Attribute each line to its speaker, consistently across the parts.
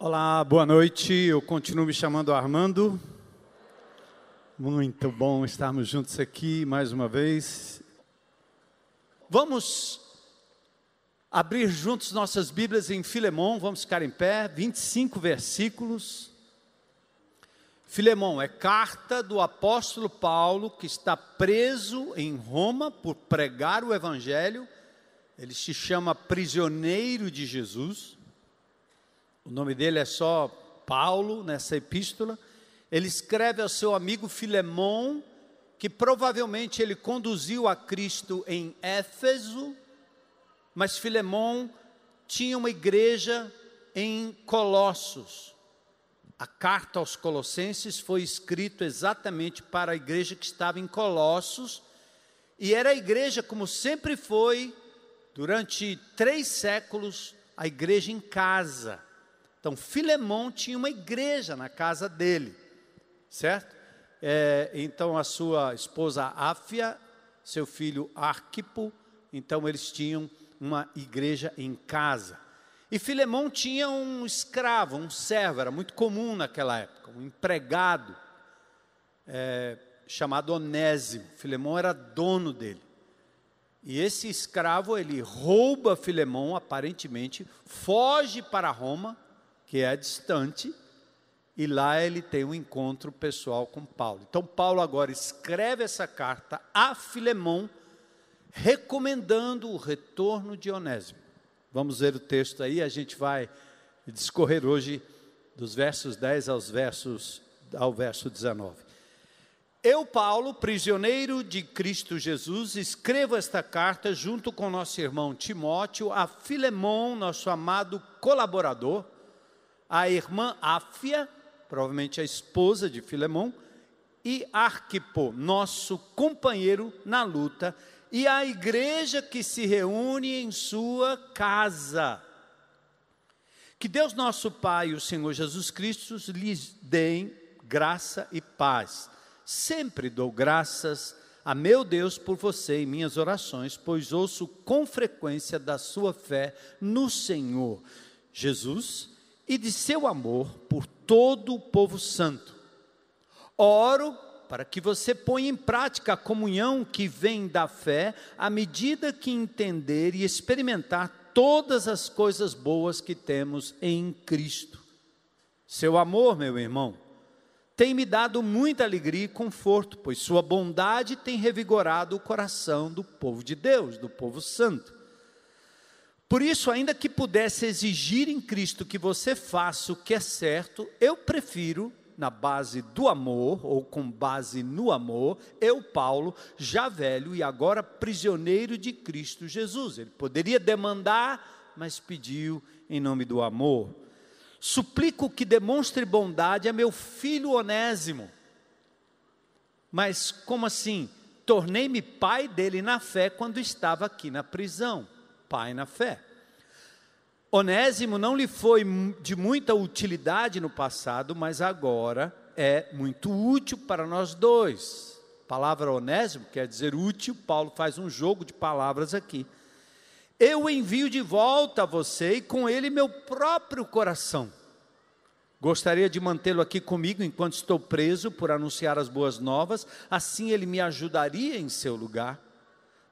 Speaker 1: Olá, boa noite. Eu continuo me chamando Armando. Muito bom estarmos juntos aqui mais uma vez. Vamos abrir juntos nossas Bíblias em Filemão. Vamos ficar em pé, 25 versículos. Filemão é carta do apóstolo Paulo, que está preso em Roma por pregar o Evangelho. Ele se chama prisioneiro de Jesus. O nome dele é só Paulo nessa epístola. Ele escreve ao seu amigo Filemão, que provavelmente ele conduziu a Cristo em Éfeso, mas Filemão tinha uma igreja em Colossos. A carta aos Colossenses foi escrita exatamente para a igreja que estava em Colossos, e era a igreja, como sempre foi, durante 3 séculos, a igreja em casa. Então, Filemão tinha uma igreja na casa dele, certo? Então, a sua esposa Áfia, seu filho Arquipo, então eles tinham uma igreja em casa. E Filemão tinha um escravo, um servo, era muito comum naquela época, um empregado, chamado Onésimo. Filemão era dono dele. E esse escravo, ele rouba Filemão, aparentemente, foge para Roma, que é distante, e lá ele tem um encontro pessoal com Paulo. Então, Paulo agora escreve essa carta a Filemão, recomendando o retorno de Onésimo. Vamos ver o texto aí, a gente vai discorrer hoje dos versos 10 ao verso 19. Eu, Paulo, prisioneiro de Cristo Jesus, escrevo esta carta junto com nosso irmão Timóteo, a Filemão, nosso amado colaborador, a irmã Áfia, provavelmente a esposa de Filemão, e Arquipo, nosso companheiro na luta, e a igreja que se reúne em sua casa. Que Deus nosso Pai e o Senhor Jesus Cristo lhes deem graça e paz. Sempre dou graças a meu Deus por você em minhas orações, pois ouço com frequência da sua fé no Senhor Jesus e de seu amor por todo o povo santo. Oro para que você ponha em prática a comunhão que vem da fé, à medida que entender e experimentar todas as coisas boas que temos em Cristo. Seu amor, meu irmão, tem me dado muita alegria e conforto, pois sua bondade tem revigorado o coração do povo de Deus, do povo santo. Por isso, ainda que pudesse exigir em Cristo que você faça o que é certo, eu prefiro, na base do amor, ou com base no amor, eu, Paulo, já velho e agora prisioneiro de Cristo Jesus. Ele poderia demandar, mas pediu em nome do amor. Suplico que demonstre bondade a meu filho Onésimo. Mas como assim? Tornei-me pai dele na fé quando estava aqui na prisão. Pai na fé. Onésimo não lhe foi de muita utilidade no passado, mas agora é muito útil para nós dois. A palavra Onésimo quer dizer útil. Paulo faz um jogo de palavras aqui. Eu o envio de volta a você e com ele meu próprio coração. Gostaria de mantê-lo aqui comigo enquanto estou preso por anunciar as boas novas, assim ele me ajudaria em seu lugar.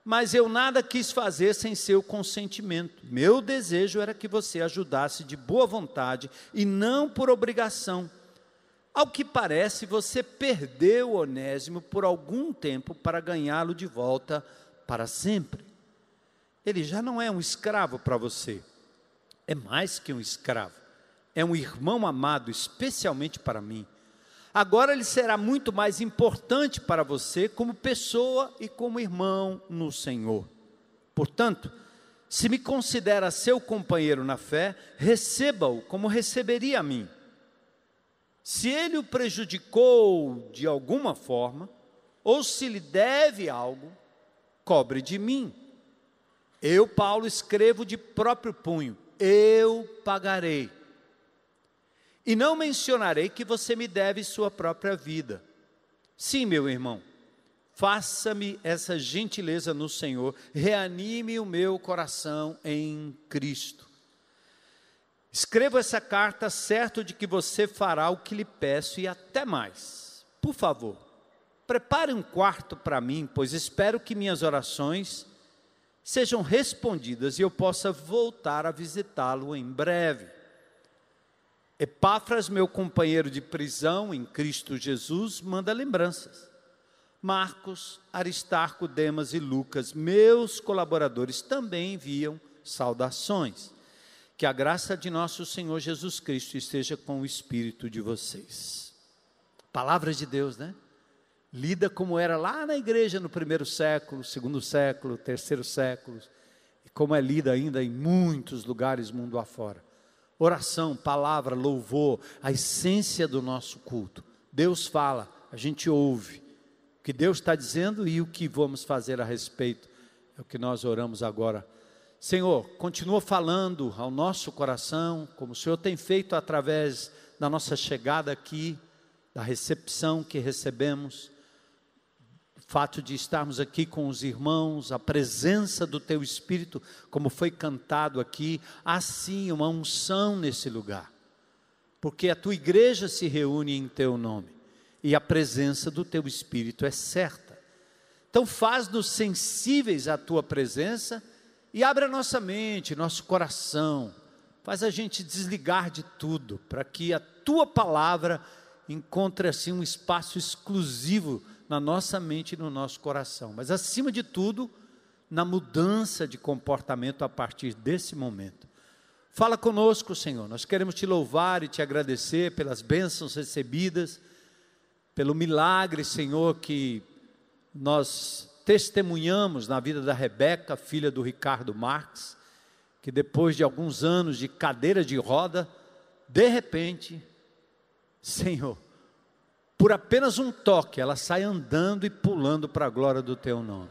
Speaker 1: Mas eu nada quis fazer sem seu consentimento. Meu desejo era que você ajudasse de boa vontade e não por obrigação. Ao que parece, você perdeu Onésimo por algum tempo para ganhá-lo de volta para sempre. Ele já não é um escravo para você. É mais que um escravo. É um irmão amado, especialmente para mim. Agora ele será muito mais importante para você como pessoa e como irmão no Senhor. Portanto, se me considera seu companheiro na fé, receba-o como receberia a mim. Se ele o prejudicou de alguma forma, ou se lhe deve algo, cobre de mim. Eu, Paulo, escrevo de próprio punho, eu pagarei. E não mencionarei que você me deve sua própria vida. Sim, meu irmão, faça-me essa gentileza no Senhor, reanime o meu coração em Cristo. Escrevo essa carta certo de que você fará o que lhe peço e até mais. Por favor, prepare um quarto para mim, pois espero que minhas orações sejam respondidas e eu possa voltar a visitá-lo em breve. Epáfras, meu companheiro de prisão em Cristo Jesus, manda lembranças. Marcos, Aristarco, Demas e Lucas, meus colaboradores, também enviam saudações. Que a graça de nosso Senhor Jesus Cristo esteja com o espírito de vocês. Palavra de Deus, né? Lida como era lá na igreja no primeiro século, segundo século, terceiro século, e como é lida ainda em muitos lugares mundo afora. Oração, palavra, louvor, a essência do nosso culto. Deus fala, a gente ouve o que Deus está dizendo e o que vamos fazer a respeito. É o que nós oramos agora. Senhor, continua falando ao nosso coração, como o Senhor tem feito através da nossa chegada aqui, da recepção que recebemos, o fato de estarmos aqui com os irmãos, a presença do Teu Espírito, como foi cantado aqui, há sim uma unção nesse lugar, porque a Tua igreja se reúne em Teu nome, e a presença do Teu Espírito é certa. Então faz-nos sensíveis à Tua presença, e abre a nossa mente, nosso coração, faz a gente desligar de tudo, para que a Tua palavra encontre assim um espaço exclusivo na nossa mente e no nosso coração. Mas acima de tudo, na mudança de comportamento a partir desse momento. Fala conosco, Senhor, nós queremos Te louvar e Te agradecer pelas bênçãos recebidas, pelo milagre, Senhor, que nós testemunhamos na vida da Rebeca, filha do Ricardo Marques, que depois de alguns anos de cadeira de roda, de repente, Senhor, por apenas um toque, ela sai andando e pulando para a glória do Teu nome.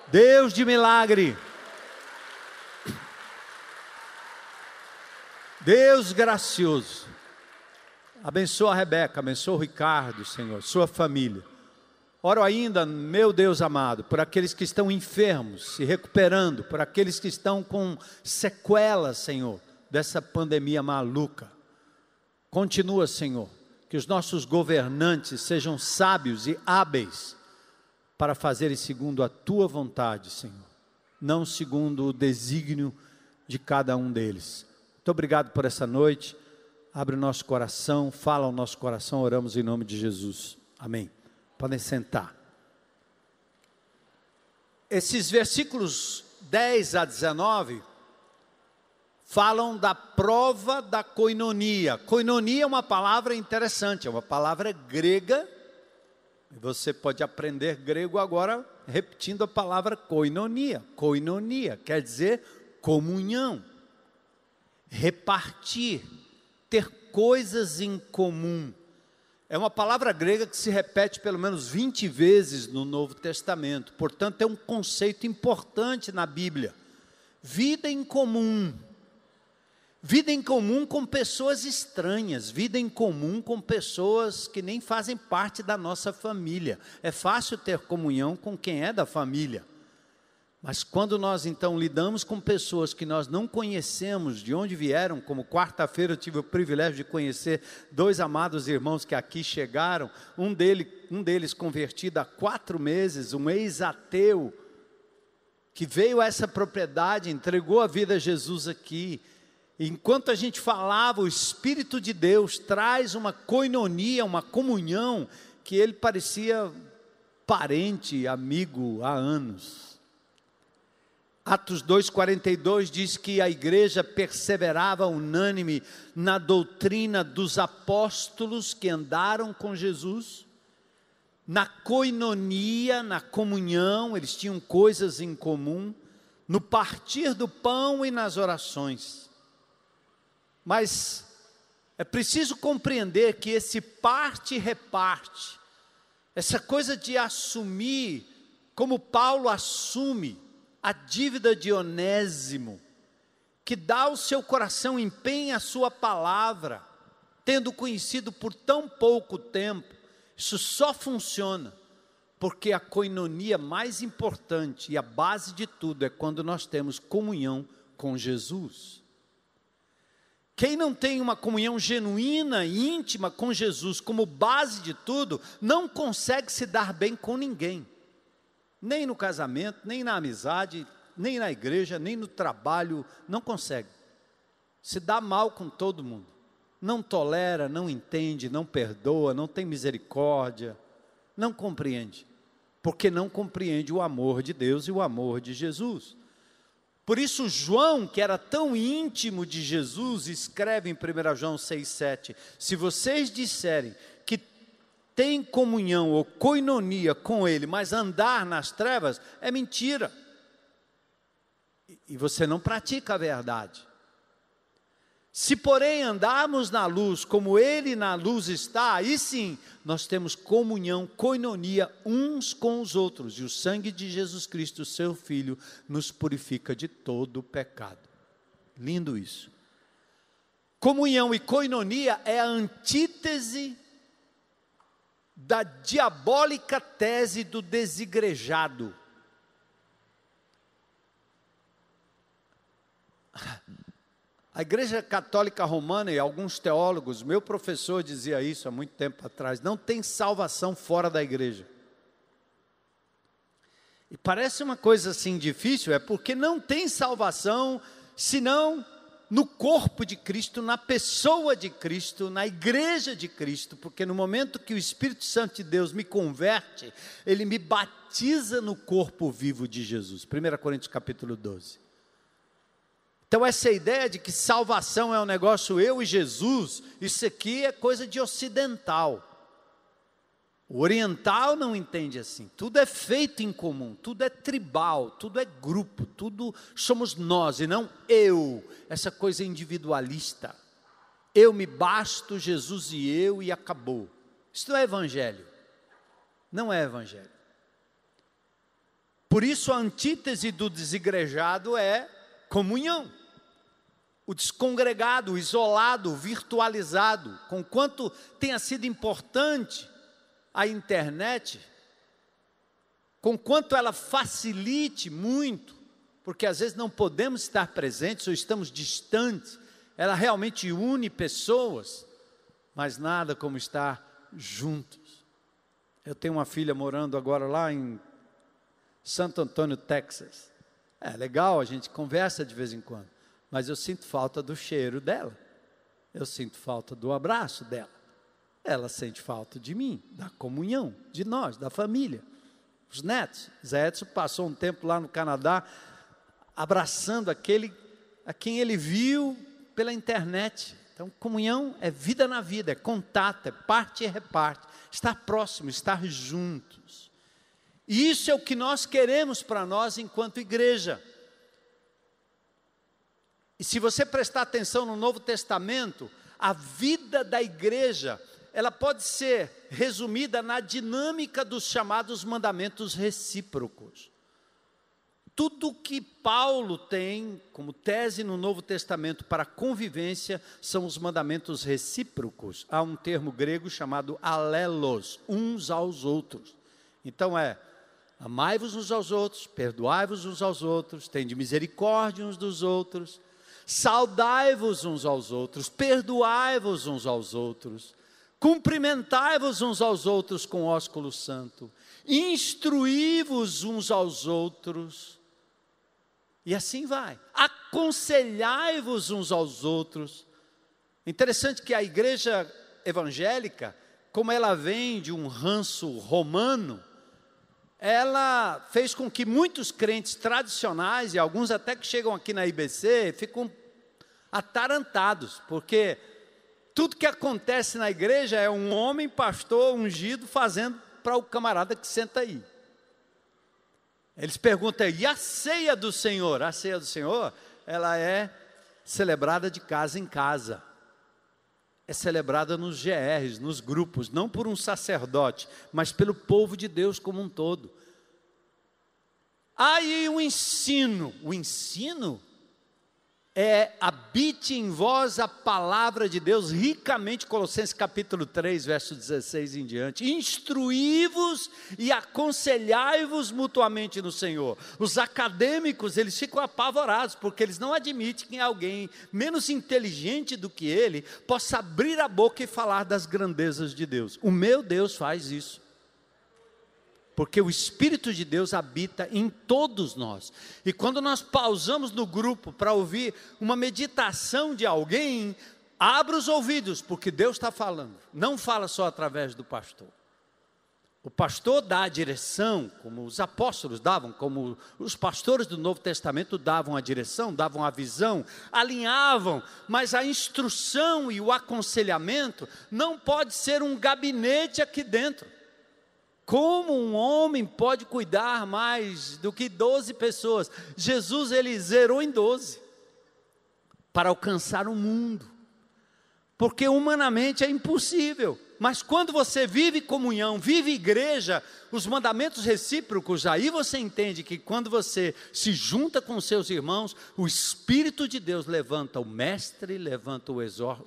Speaker 1: Deus de milagre, Deus gracioso, abençoa a Rebeca, abençoa o Ricardo, Senhor, sua família. Oro ainda, meu Deus amado, por aqueles que estão enfermos, se recuperando, por aqueles que estão com sequelas, Senhor, dessa pandemia maluca. Continua, Senhor, que os nossos governantes sejam sábios e hábeis para fazerem segundo a Tua vontade, Senhor, não segundo o desígnio de cada um deles. Muito obrigado por essa noite, abre o nosso coração, fala ao nosso coração, oramos em nome de Jesus, amém. Podem sentar. Esses versículos 10 a 19 falam da prova da koinonia. Koinonia é uma palavra interessante, é uma palavra grega. Você pode aprender grego agora repetindo a palavra koinonia. Koinonia quer dizer comunhão, repartir, ter coisas em comum. É uma palavra grega que se repete pelo menos 20 vezes no Novo Testamento. Portanto, é um conceito importante na Bíblia. Vida em comum. Vida em comum com pessoas estranhas. Vida em comum com pessoas que nem fazem parte da nossa família. É fácil ter comunhão com quem é da família. Mas quando nós então lidamos com pessoas que nós não conhecemos de onde vieram, como quarta-feira eu tive o privilégio de conhecer 2 amados irmãos que aqui chegaram, um deles convertido há 4 meses, um ex-ateu, que veio a essa propriedade, entregou a vida a Jesus aqui. Enquanto a gente falava, o Espírito de Deus traz uma koinonia, uma comunhão, que ele parecia parente, amigo há anos. Atos 2,42 diz que a igreja perseverava unânime na doutrina dos apóstolos que andaram com Jesus, na koinonia, na comunhão, eles tinham coisas em comum, no partir do pão e nas orações. Mas é preciso compreender que esse parte e reparte, essa coisa de assumir, como Paulo assume, a dívida de Onésimo, que dá o seu coração, empenha a sua palavra, tendo conhecido por tão pouco tempo, isso só funciona, porque a koinonia mais importante e a base de tudo é quando nós temos comunhão com Jesus. Quem não tem uma comunhão genuína e íntima com Jesus como base de tudo, não consegue se dar bem com ninguém. Nem no casamento, nem na amizade, nem na igreja, nem no trabalho, não consegue. Se dá mal com todo mundo. Não tolera, não entende, não perdoa, não tem misericórdia, não compreende. Porque não compreende o amor de Deus e o amor de Jesus. Por isso João, que era tão íntimo de Jesus, escreve em 1 João 6,7, se vocês disserem que têm comunhão ou koinonia com Ele, mas andar nas trevas, é mentira. E você não pratica a verdade. Se porém andarmos na luz, como Ele na luz está, aí sim, nós temos comunhão, koinonia uns com os outros. E o sangue de Jesus Cristo, seu Filho, nos purifica de todo o pecado. Lindo isso. Comunhão e koinonia é a antítese da diabólica tese do desigrejado. A Igreja Católica Romana e alguns teólogos, meu professor dizia isso há muito tempo atrás, não tem salvação fora da igreja. E parece uma coisa assim difícil, é porque não tem salvação, senão no corpo de Cristo, na pessoa de Cristo, na igreja de Cristo, porque no momento que o Espírito Santo de Deus me converte, Ele me batiza no corpo vivo de Jesus. 1 Coríntios capítulo 12. Então essa ideia de que salvação é um negócio eu e Jesus, isso aqui é coisa de ocidental. O oriental não entende assim. Tudo é feito em comum, tudo é tribal, tudo é grupo, tudo somos nós e não eu. Essa coisa individualista. Eu me basto, Jesus e acabou. Isso não é evangelho. Não é evangelho. Por isso a antítese do desigrejado é comunhão. O descongregado, o isolado, o virtualizado, conquanto tenha sido importante a internet, conquanto ela facilite muito, porque às vezes não podemos estar presentes ou estamos distantes, ela realmente une pessoas, mas nada como estar juntos. Eu tenho uma filha morando agora lá em Santo Antônio, Texas. É legal, a gente conversa de vez em quando, mas eu sinto falta do cheiro dela, eu sinto falta do abraço dela, ela sente falta de mim, da comunhão, de nós, da família, os netos. Zé Edson passou um tempo lá no Canadá, abraçando aquele a quem ele viu pela internet. Então comunhão é vida na vida, é contato, é parte e reparte, estar próximo, estar juntos. E isso é o que nós queremos para nós enquanto igreja. E se você prestar atenção no Novo Testamento, a vida da igreja, ela pode ser resumida na dinâmica dos chamados mandamentos recíprocos. Tudo que Paulo tem como tese no Novo Testamento para convivência são os mandamentos recíprocos. Há um termo grego chamado alelos, uns aos outros. Então amai-vos uns aos outros, perdoai-vos uns aos outros, tende misericórdia uns dos outros, saudai-vos uns aos outros, perdoai-vos uns aos outros, cumprimentai-vos uns aos outros com ósculo santo, instruí-vos uns aos outros, e assim vai, aconselhai-vos uns aos outros. Interessante que a igreja evangélica, como ela vem de um ranço romano, ela fez com que muitos crentes tradicionais, e alguns até que chegam aqui na IBC, ficam atarantados, porque tudo que acontece na igreja é um homem pastor ungido fazendo para o camarada que senta aí. Eles perguntam, e a ceia do Senhor? A ceia do Senhor, ela é celebrada de casa em casa. É celebrada nos GRs, nos grupos, não por um sacerdote, mas pelo povo de Deus como um todo. Aí o ensino, habite em vós a palavra de Deus ricamente, Colossenses capítulo 3, verso 16 em diante. Instruí-vos e aconselhai-vos mutuamente no Senhor. Os acadêmicos, eles ficam apavorados, porque eles não admitem que alguém menos inteligente do que ele possa abrir a boca e falar das grandezas de Deus. O meu Deus faz isso. Porque o Espírito de Deus habita em todos nós. E quando nós pausamos no grupo para ouvir uma meditação de alguém, abra os ouvidos, porque Deus está falando. Não fala só através do pastor. O pastor dá a direção, como os apóstolos davam, como os pastores do Novo Testamento davam a direção, davam a visão, alinhavam, mas a instrução e o aconselhamento não pode ser um gabinete aqui dentro. Como um homem pode cuidar mais do que 12 pessoas? Jesus, ele zerou em 12, para alcançar o mundo, porque humanamente é impossível. Mas quando você vive comunhão, vive igreja, os mandamentos recíprocos, aí você entende que quando você se junta com seus irmãos, o Espírito de Deus levanta o mestre, levanta o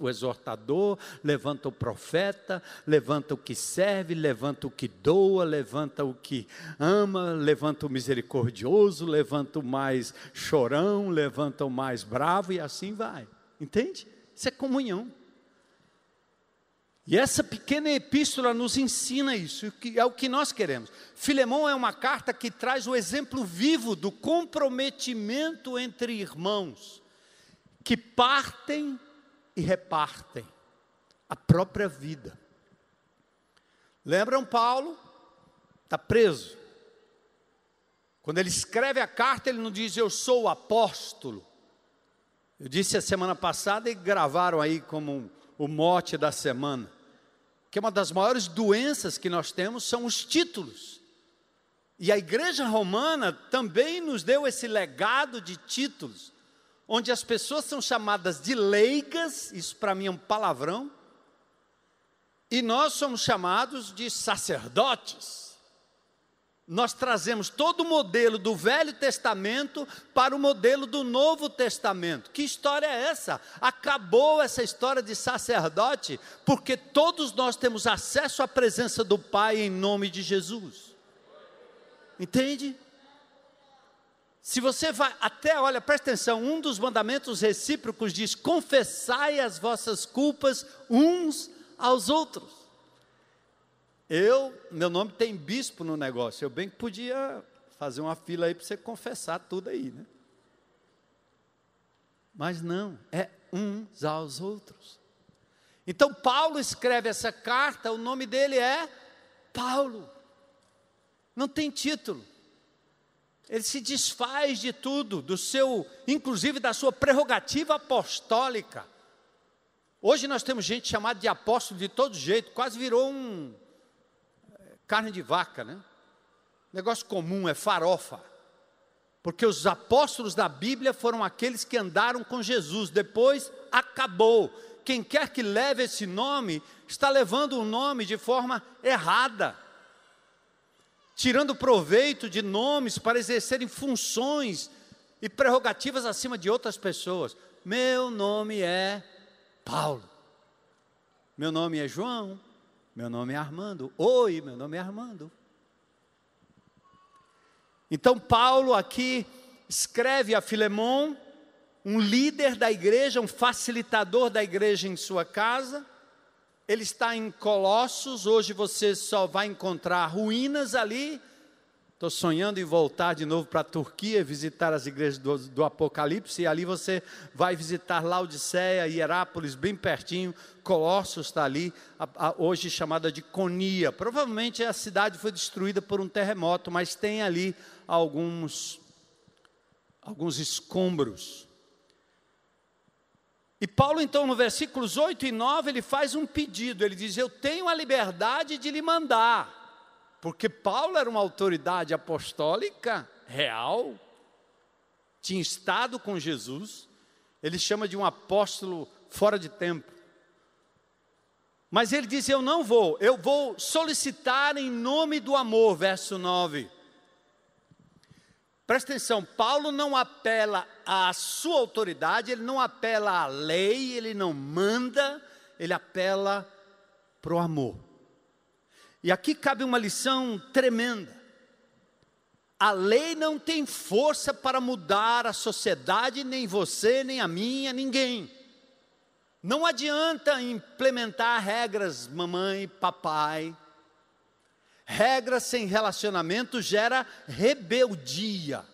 Speaker 1: exortador, levanta o profeta, levanta o que serve, levanta o que doa, levanta o que ama, levanta o misericordioso, levanta o mais chorão, levanta o mais bravo e assim vai. Entende? Isso é comunhão. E essa pequena epístola nos ensina isso, é o que nós queremos. Filemão é uma carta que traz o exemplo vivo do comprometimento entre irmãos, que partem e repartem a própria vida. Lembram Paulo? Está preso. Quando ele escreve a carta, ele não diz, eu sou o apóstolo. Eu disse a semana passada e gravaram aí como o mote da semana, que uma das maiores doenças que nós temos são os títulos. E a igreja romana também nos deu esse legado de títulos, onde as pessoas são chamadas de leigas, isso para mim é um palavrão, e nós somos chamados de sacerdotes. Nós trazemos todo o modelo do Velho Testamento para o modelo do Novo Testamento. Que história é essa? Acabou essa história de sacerdote, porque todos nós temos acesso à presença do Pai em nome de Jesus. Entende? Se você vai até, olha, presta atenção, um dos mandamentos recíprocos diz, confessai as vossas culpas uns aos outros. Meu nome tem bispo no negócio, eu bem que podia fazer uma fila aí para você confessar tudo aí, né? Mas não, é uns aos outros. Então Paulo escreve essa carta, o nome dele é Paulo, não tem título. Ele se desfaz de tudo, inclusive da sua prerrogativa apostólica. Hoje nós temos gente chamada de apóstolo de todo jeito, quase virou carne de vaca, né? Negócio comum, é farofa. Porque os apóstolos da Bíblia foram aqueles que andaram com Jesus, depois acabou. Quem quer que leve esse nome, está levando o nome de forma errada, tirando proveito de nomes para exercerem funções e prerrogativas acima de outras pessoas. Meu nome é Paulo, meu nome é João, meu nome é Armando. Oi, meu nome é Armando. Então Paulo aqui escreve a Filemão, um líder da igreja, um facilitador da igreja em sua casa. Ele está em Colossos, hoje você só vai encontrar ruínas ali. Estou sonhando em voltar de novo para a Turquia, visitar as igrejas do Apocalipse, e ali você vai visitar Laodiceia, Hierápolis, bem pertinho. Colossos está ali, hoje chamada de Conia. Provavelmente a cidade foi destruída por um terremoto, mas tem ali alguns escombros. E Paulo então no versículos 8 e 9, ele faz um pedido, ele diz, eu tenho a liberdade de lhe mandar. Porque Paulo era uma autoridade apostólica real, tinha estado com Jesus, ele chama de um apóstolo fora de tempo. Mas ele diz, eu não vou, eu vou solicitar em nome do amor, verso 9. Presta atenção, Paulo não apela à sua autoridade, ele não apela à lei, ele não manda, ele apela para o amor. E aqui cabe uma lição tremenda. A lei não tem força para mudar a sociedade, nem você, nem a minha, ninguém. Não adianta implementar regras, mamãe, papai. Regras sem relacionamento gera rebeldia.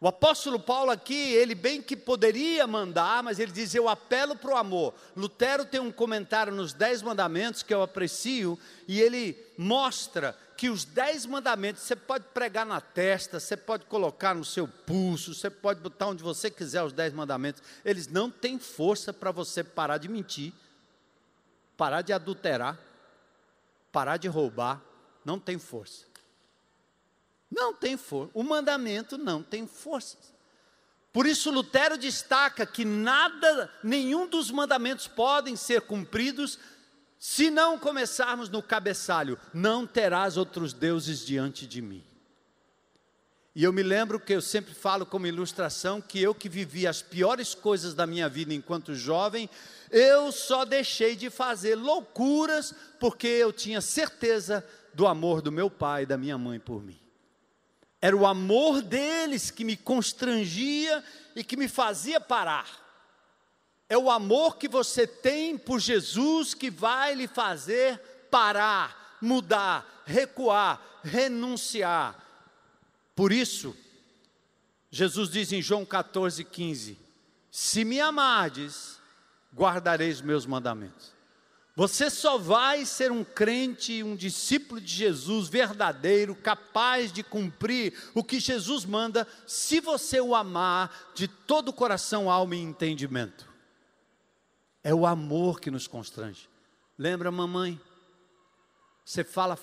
Speaker 1: O apóstolo Paulo aqui, ele bem que poderia mandar, mas ele diz, eu apelo para o amor. Lutero tem um comentário nos 10 mandamentos que eu aprecio, e ele mostra que os 10 mandamentos, você pode pregar na testa, você pode colocar no seu pulso, você pode botar onde você quiser os 10 mandamentos, eles não têm força para você parar de mentir, parar de adulterar, parar de roubar, não tem força. Não tem força, o mandamento não tem força. Por isso Lutero destaca que nenhum dos mandamentos podem ser cumpridos se não começarmos no cabeçalho, não terás outros deuses diante de mim. E eu me lembro que eu sempre falo como ilustração, que eu que vivi as piores coisas da minha vida enquanto jovem, eu só deixei de fazer loucuras, porque eu tinha certeza do amor do meu pai e da minha mãe por mim. Era o amor deles que me constrangia e que me fazia parar. É o amor que você tem por Jesus que vai lhe fazer parar, mudar, recuar, renunciar. Por isso, Jesus diz em João 14,15, se me amardes, guardareis meus mandamentos. Você só vai ser um crente, um discípulo de Jesus verdadeiro, capaz de cumprir o que Jesus manda, se você o amar de todo o coração, alma e entendimento. É o amor que nos constrange. Lembra, mamãe? Você fala,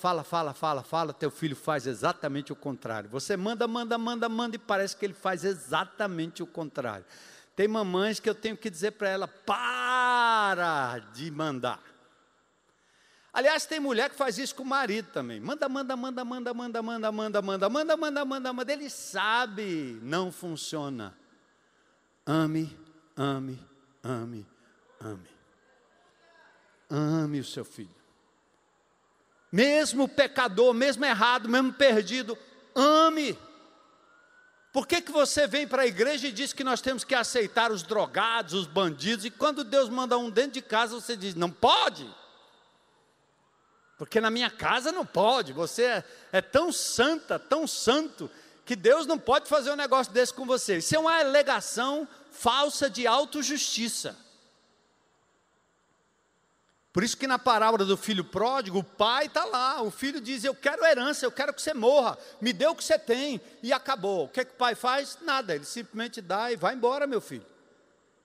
Speaker 1: teu filho faz exatamente o contrário. Você manda e parece que ele faz exatamente o contrário. Tem mamães que eu tenho que dizer para ela, para de mandar. Aliás, tem mulher que faz isso com o marido também. Manda. Ele sabe, não funciona. Ame. Ame o seu filho. Mesmo pecador, mesmo errado, mesmo perdido, ame. Por que você vem para a igreja e diz que nós temos que aceitar os drogados, os bandidos, e quando Deus manda um dentro de casa, você diz, não pode? Porque na minha casa não pode, você é tão santa, tão santo, que Deus não pode fazer um negócio desse com você. Isso é uma alegação falsa de autojustiça. Por isso que na parábola do filho pródigo, o pai está lá, o filho diz, eu quero herança, eu quero que você morra, me dê o que você tem, e acabou. O que o pai faz? Nada, ele simplesmente dá e vai embora, meu filho.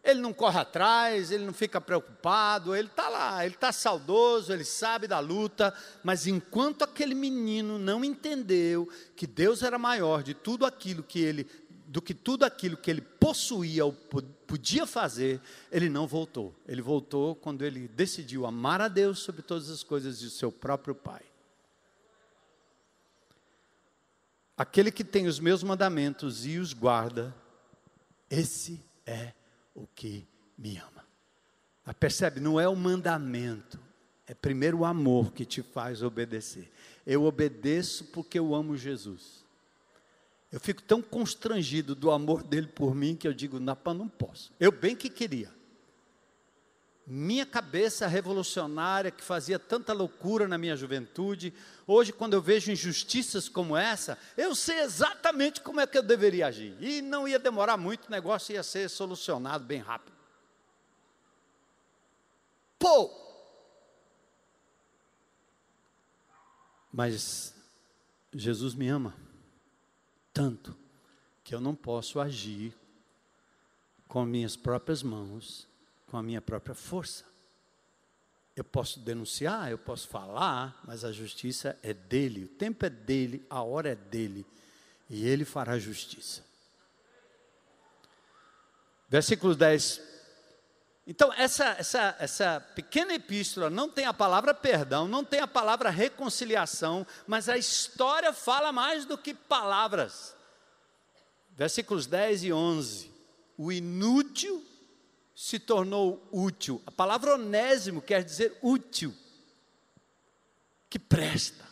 Speaker 1: Ele não corre atrás, ele não fica preocupado, ele está lá, ele está saudoso, ele sabe da luta, mas enquanto aquele menino não entendeu que Deus era maior de tudo aquilo que ele, do que tudo aquilo que ele possuía ou podia fazer, ele não voltou. Ele voltou quando ele decidiu amar a Deus sobre todas as coisas e o seu próprio pai. Aquele que tem os meus mandamentos e os guarda, esse é o que me ama. Mas percebe, não é o mandamento, é primeiro o amor que te faz obedecer. Eu obedeço porque eu amo Jesus. Eu fico tão constrangido do amor dele por mim, que eu digo, não posso. Eu bem que queria. Minha cabeça revolucionária, que fazia tanta loucura na minha juventude, hoje quando eu vejo injustiças como essa, eu sei exatamente como é que eu deveria agir. E não ia demorar muito, o negócio ia ser solucionado bem rápido. Mas Jesus me ama tanto, que eu não posso agir com minhas próprias mãos, com a minha própria força. Eu posso denunciar, eu posso falar, mas a justiça é dele, o tempo é dele, a hora é dele, e ele fará justiça. Versículo 10. Então, essa pequena epístola não tem a palavra perdão, não tem a palavra reconciliação, mas a história fala mais do que palavras. Versículos 10 e 11. O inútil se tornou útil. A palavra onésimo quer dizer útil, que presta.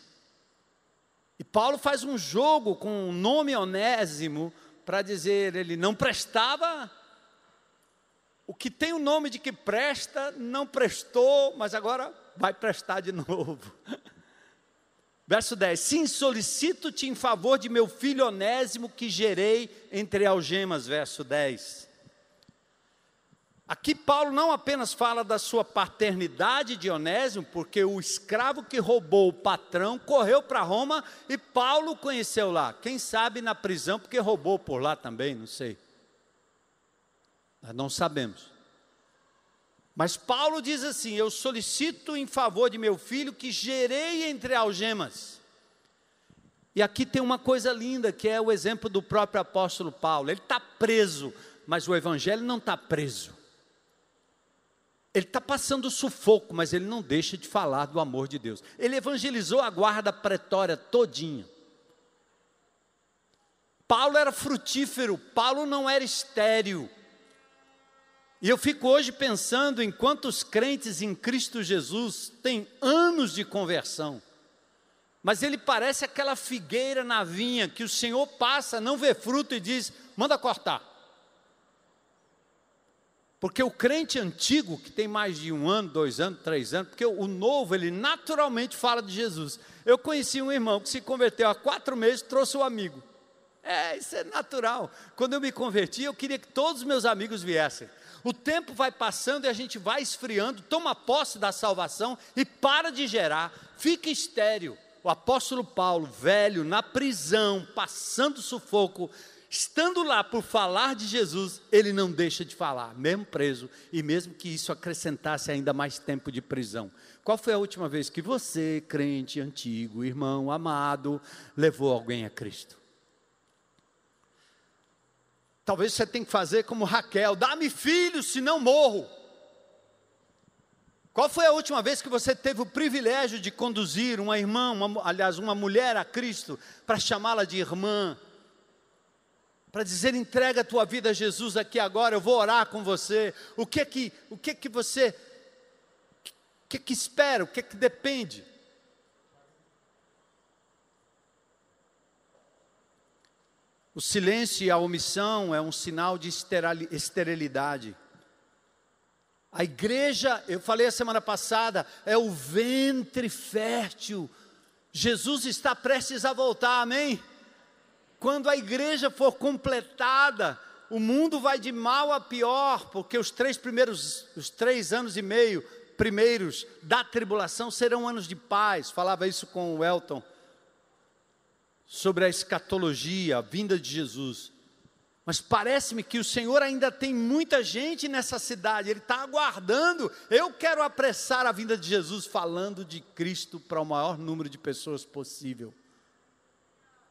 Speaker 1: E Paulo faz um jogo com o nome Onésimo para dizer, ele não prestava. O que tem o nome de que presta, não prestou, mas agora vai prestar de novo. Verso 10, sim, solicito-te em favor de meu filho Onésimo, que gerei entre algemas, verso 10. Aqui Paulo não apenas fala da sua paternidade de Onésimo, porque o escravo que roubou o patrão correu para Roma e Paulo o conheceu lá. Quem sabe na prisão, porque roubou por lá também, não sei. Nós não sabemos. Mas Paulo diz assim, eu solicito em favor de meu filho que gerei entre algemas. E aqui tem uma coisa linda, que é o exemplo do próprio apóstolo Paulo. Ele está preso, mas o evangelho não está preso. Ele está passando sufoco, mas ele não deixa de falar do amor de Deus. Ele evangelizou a guarda pretória todinha. Paulo era frutífero, Paulo não era estéril. E eu fico hoje pensando em quantos crentes em Cristo Jesus têm anos de conversão, mas ele parece aquela figueira na vinha que o Senhor passa, não vê fruto e diz, manda cortar. Porque o crente antigo, que tem mais de 1 ano, 2 anos, 3 anos, porque o novo, ele naturalmente fala de Jesus. Eu conheci um irmão que se converteu há 4 meses, trouxe um amigo. Isso é natural. Quando eu me converti, eu queria que todos os meus amigos viessem. O tempo vai passando e a gente vai esfriando, toma posse da salvação e para de gerar, fica estéril. O apóstolo Paulo, velho, na prisão, passando sufoco, estando lá por falar de Jesus, ele não deixa de falar, mesmo preso, e mesmo que isso acrescentasse ainda mais tempo de prisão. Qual foi a última vez que você, crente antigo, irmão amado, levou alguém a Cristo? Talvez você tenha que fazer como Raquel, dá-me filhos, senão morro. Qual foi a última vez que você teve o privilégio de conduzir uma irmã, uma mulher a Cristo, para chamá-la de irmã, para dizer, entrega a tua vida a Jesus aqui agora, eu vou orar com você. O que você espera, o que depende? O silêncio e a omissão é um sinal de esterilidade. A igreja, eu falei a semana passada, é o ventre fértil. Jesus está prestes a voltar, amém? Quando a igreja for completada, o mundo vai de mal a pior, porque os 3 anos e meio primeiros da tribulação serão anos de paz. Falava isso com o Elton, sobre a escatologia, a vinda de Jesus. Mas parece-me que o Senhor ainda tem muita gente nessa cidade, Ele está aguardando. Eu quero apressar a vinda de Jesus, falando de Cristo para o maior número de pessoas possível.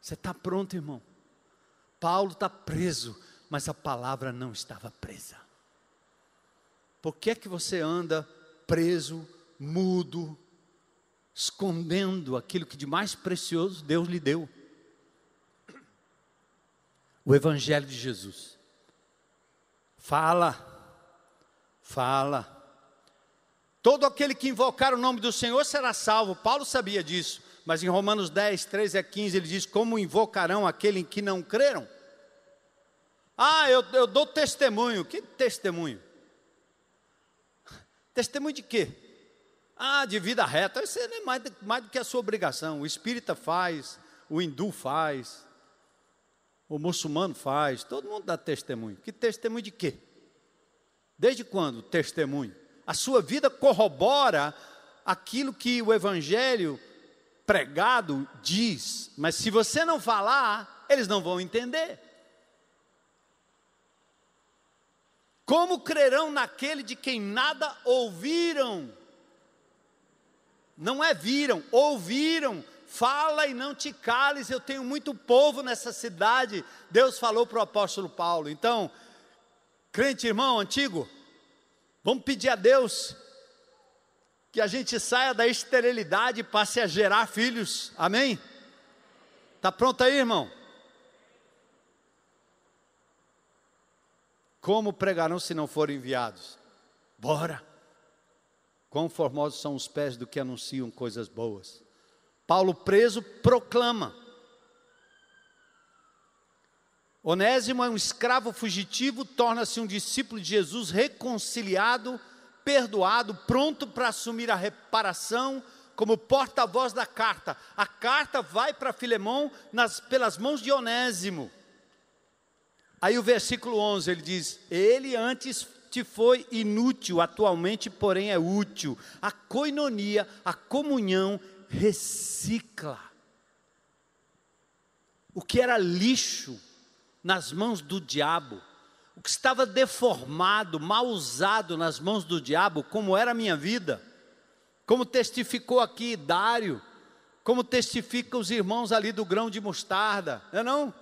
Speaker 1: Você está pronto, irmão? Paulo está preso, mas a palavra não estava presa. Por que é que você anda preso, mudo, escondendo aquilo que de mais precioso Deus lhe deu? O Evangelho de Jesus. Fala. Todo aquele que invocar o nome do Senhor será salvo. Paulo sabia disso, mas em Romanos 10, 13 a 15, ele diz, como invocarão aquele em que não creram? Eu dou testemunho. Que testemunho? Testemunho de quê? De vida reta. Isso é mais do que a sua obrigação. O espírita faz, o hindu faz, o muçulmano faz, todo mundo dá testemunho. Que testemunho de quê? Desde quando testemunho? A sua vida corrobora aquilo que o evangelho pregado diz, mas se você não falar, eles não vão entender. Como crerão naquele de quem nada ouviram? Não é viram, ouviram. Fala e não te cales, eu tenho muito povo nessa cidade. Deus falou para o apóstolo Paulo. Então, crente irmão antigo, vamos pedir a Deus que a gente saia da esterilidade e passe a gerar filhos, amém? Está pronto aí, irmão? Como pregarão se não forem enviados? Bora! Quão formosos são os pés do que anunciam coisas boas. Paulo preso proclama. Onésimo é um escravo fugitivo, torna-se um discípulo de Jesus, reconciliado, perdoado, pronto para assumir a reparação, como porta-voz da carta. A carta vai para Filemão pelas mãos de Onésimo. Aí o versículo 11, ele diz: ele antes te foi inútil, atualmente, porém, é útil. A koinonia, a comunhão, recicla. O que era lixo nas mãos do diabo, o que estava deformado, mal usado nas mãos do diabo, como era a minha vida, como testificou aqui Dário, como testificam os irmãos ali do grão de mostarda, não é não?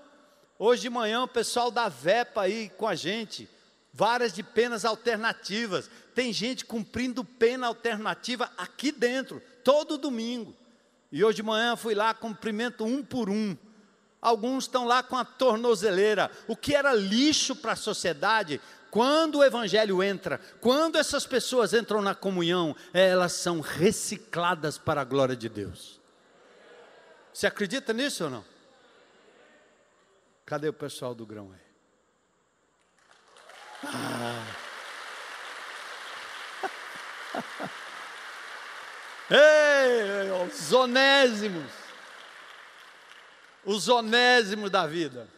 Speaker 1: Hoje de manhã o pessoal da VEPA aí com a gente, varas de penas alternativas, tem gente cumprindo pena alternativa aqui dentro, todo domingo, e hoje de manhã fui lá, cumprimento um por um. Alguns estão lá com a tornozeleira. O que era lixo para a sociedade, quando o evangelho entra, quando essas pessoas entram na comunhão, elas são recicladas para a glória de Deus. Você acredita nisso ou não? Cadê o pessoal do grão aí? Ei, os onésimos. Os onésimos da vida,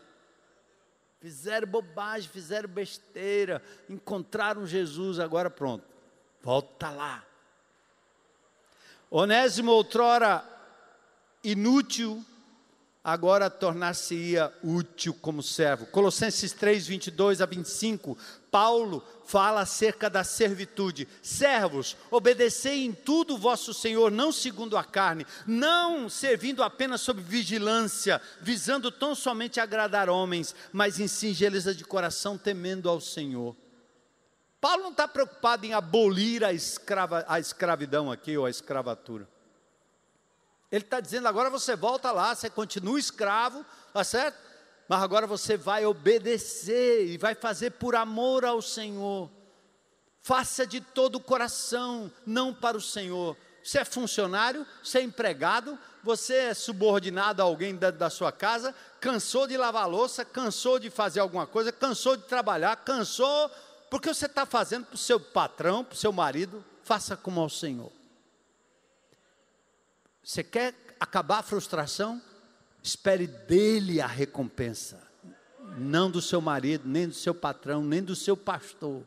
Speaker 1: fizeram bobagem, fizeram besteira, encontraram Jesus, agora pronto, volta lá. Onésimo outrora inútil, agora tornar-se-ia útil como servo. Colossenses 3, 22 a 25, Paulo fala acerca da servitude. Servos, obedecei em tudo o vosso Senhor, não segundo a carne, não servindo apenas sob vigilância, visando tão somente agradar homens, mas em singeleza de coração, temendo ao Senhor. Paulo não está preocupado em abolir a escravidão aqui, ou a escravatura. Ele está dizendo, agora você volta lá, você continua escravo, tá certo? Mas agora você vai obedecer e vai fazer por amor ao Senhor. Faça de todo o coração, não para o Senhor. Você é funcionário, você é empregado, você é subordinado a alguém dentro da sua casa, cansou de lavar louça, cansou de fazer alguma coisa, cansou de trabalhar, cansou, porque você está fazendo para o seu patrão, para o seu marido, faça como ao Senhor. Você quer acabar a frustração? Espere dele a recompensa, não do seu marido, nem do seu patrão, nem do seu pastor.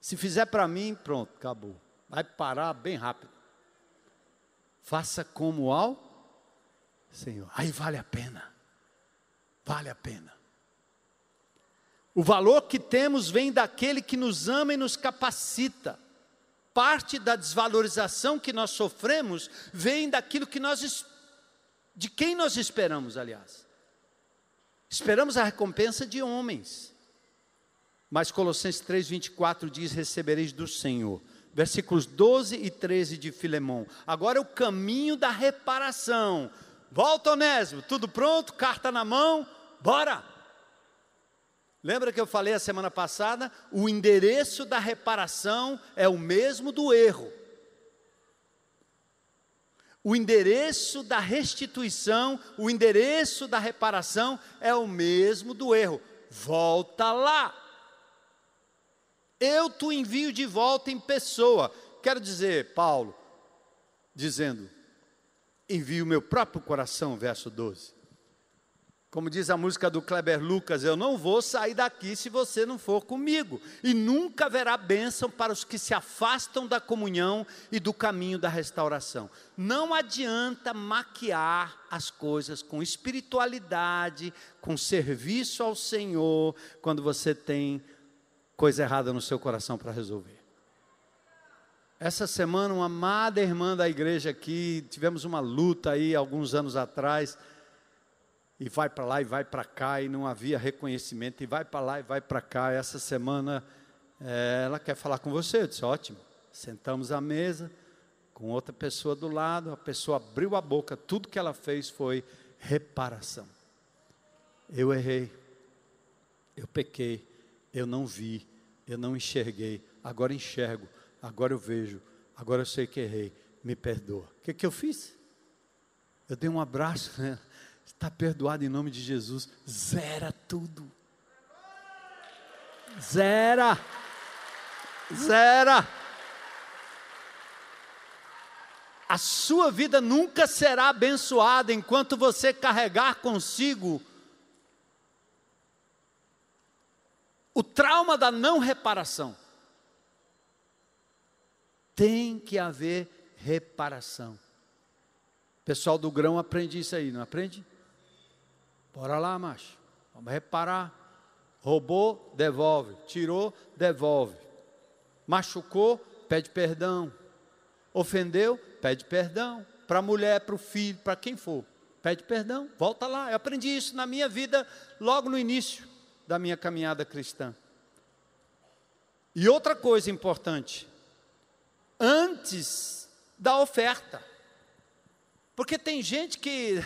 Speaker 1: Se fizer para mim, pronto, acabou. Vai parar bem rápido. Faça como ao Senhor. Aí vale a pena. Vale a pena. O valor que temos vem daquele que nos ama e nos capacita. Parte da desvalorização que nós sofremos vem daquilo que de quem nós esperamos, aliás. Esperamos a recompensa de homens. Mas Colossenses 3:24 diz, recebereis do Senhor. Versículos 12 e 13 de Filemão. Agora é o caminho da reparação. Volta, Onésimo, tudo pronto, carta na mão, bora! Lembra que eu falei a semana passada? O endereço da reparação é o mesmo do erro. O endereço da restituição, o endereço da reparação é o mesmo do erro. Volta lá. Eu te envio de volta em pessoa. Quero dizer, Paulo, dizendo, envio o meu próprio coração, verso 12. Como diz a música do Kleber Lucas, eu não vou sair daqui se você não for comigo. E nunca haverá bênção para os que se afastam da comunhão e do caminho da restauração. Não adianta maquiar as coisas com espiritualidade, com serviço ao Senhor, quando você tem coisa errada no seu coração para resolver. Essa semana, uma amada irmã da igreja aqui, tivemos uma luta aí alguns anos atrás, e vai para lá e vai para cá, e não havia reconhecimento, e vai para lá e vai para cá. Essa semana, ela quer falar com você. Eu disse, ótimo. Sentamos à mesa, com outra pessoa do lado, a pessoa abriu a boca, tudo que ela fez foi reparação. Eu errei. eu pequei, eu não vi, eu não enxerguei, agora enxergo, agora eu vejo, agora eu sei que errei, me perdoa. O que eu fiz? Eu dei um abraço, né? Está perdoado em nome de Jesus. Zera tudo. Zera. A sua vida nunca será abençoada enquanto você carregar consigo o trauma da não reparação. Tem que haver reparação. O pessoal do grão aprende isso aí, não aprende? Bora lá, macho. Vamos reparar. Roubou, devolve. Tirou, devolve. Machucou, pede perdão. Ofendeu, pede perdão. Para a mulher, para o filho, para quem for. Pede perdão, volta lá. Eu aprendi isso na minha vida logo no início da minha caminhada cristã. E outra coisa importante. Antes da oferta. Porque tem gente que...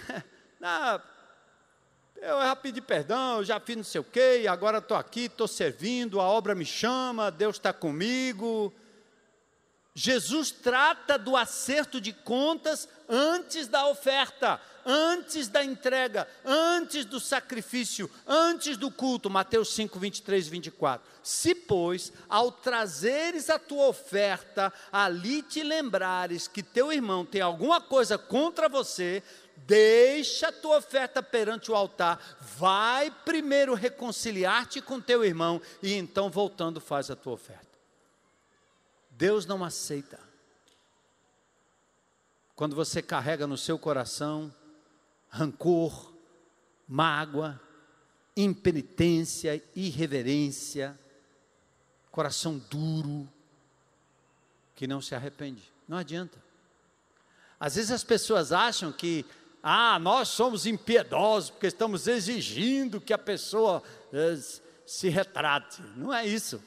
Speaker 1: eu já pedi perdão, eu já fiz não sei o quê, agora estou aqui, estou servindo, a obra me chama, Deus está comigo. Jesus trata do acerto de contas antes da oferta, antes da entrega, antes do sacrifício, antes do culto. Mateus 5, 23 e 24. Se, pois, ao trazeres a tua oferta, ali te lembrares que teu irmão tem alguma coisa contra você, deixa a tua oferta perante o altar, vai primeiro reconciliar-te com teu irmão, e então voltando faz a tua oferta. Deus não aceita quando você carrega no seu coração rancor, mágoa, impenitência, irreverência, coração duro, que não se arrepende. Não adianta. Às vezes as pessoas acham que nós somos impiedosos porque estamos exigindo que a pessoa se retrate. Não é isso.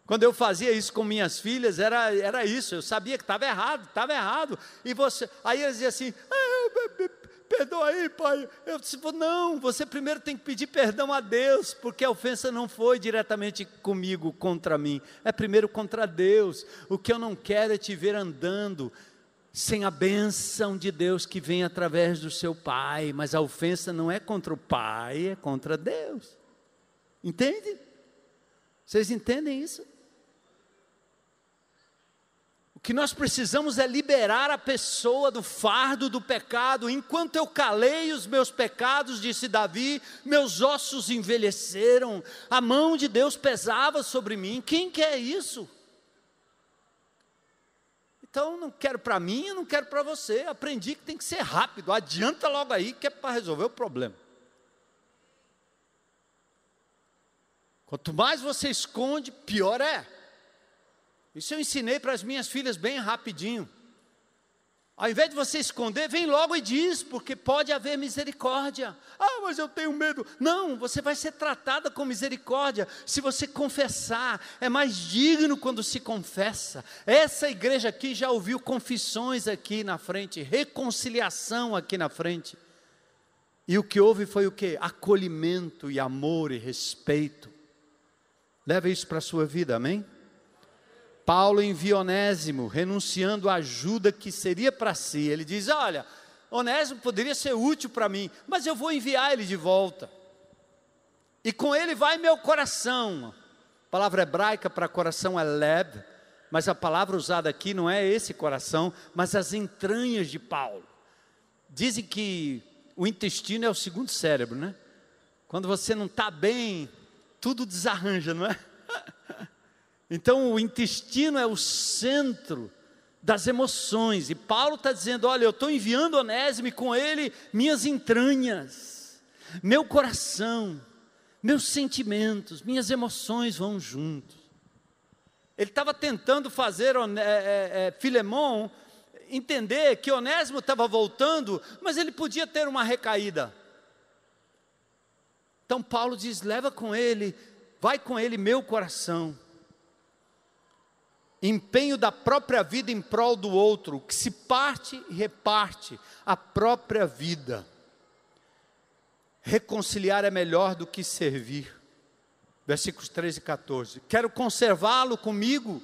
Speaker 1: Quando eu fazia isso com minhas filhas, era isso. Eu sabia que estava errado. E aí eles diziam assim, perdoa aí, pai. Eu disse, não, você primeiro tem que pedir perdão a Deus, porque a ofensa não foi diretamente comigo, contra mim. É primeiro contra Deus. O que eu não quero é te ver andando sem a bênção de Deus que vem através do seu pai. Mas a ofensa não é contra o pai, é contra Deus. Entende? Vocês entendem isso? O que nós precisamos é liberar a pessoa do fardo do pecado. Enquanto eu calei os meus pecados, disse Davi, meus ossos envelheceram, a mão de Deus pesava sobre mim. Quem quer isso? Então, não quero para mim, eu não quero para você. Aprendi que tem que ser rápido, adianta logo aí, que é para resolver o problema. Quanto mais você esconde, pior é. Isso eu ensinei para as minhas filhas bem rapidinho. Ao invés de você esconder, vem logo e diz, porque pode haver misericórdia. Mas eu tenho medo. Não, você vai ser tratada com misericórdia se você confessar. É mais digno quando se confessa. Essa igreja aqui já ouviu confissões aqui na frente, reconciliação aqui na frente. E o que houve foi o quê? Acolhimento e amor e respeito. Leve isso para a sua vida, amém? Paulo envia Onésimo, renunciando à ajuda que seria para si. Ele diz, olha, Onésimo poderia ser útil para mim, mas eu vou enviar ele de volta. E com ele vai meu coração. A palavra hebraica para coração é leb, mas a palavra usada aqui não é esse coração, mas as entranhas de Paulo. Dizem que o intestino é o segundo cérebro, né? Quando você não está bem, tudo desarranja, não é? Então o intestino é o centro das emoções, e Paulo está dizendo, olha, eu estou enviando Onésimo e com ele minhas entranhas, meu coração, meus sentimentos, minhas emoções vão juntos. Ele estava tentando fazer Filemon entender que Onésimo estava voltando, mas ele podia ter uma recaída. Então Paulo diz, leva com ele, vai com ele meu coração. Empenho da própria vida em prol do outro, que se parte e reparte a própria vida. reconciliar é melhor do que servir. Versículos 13 e 14. Quero conservá-lo comigo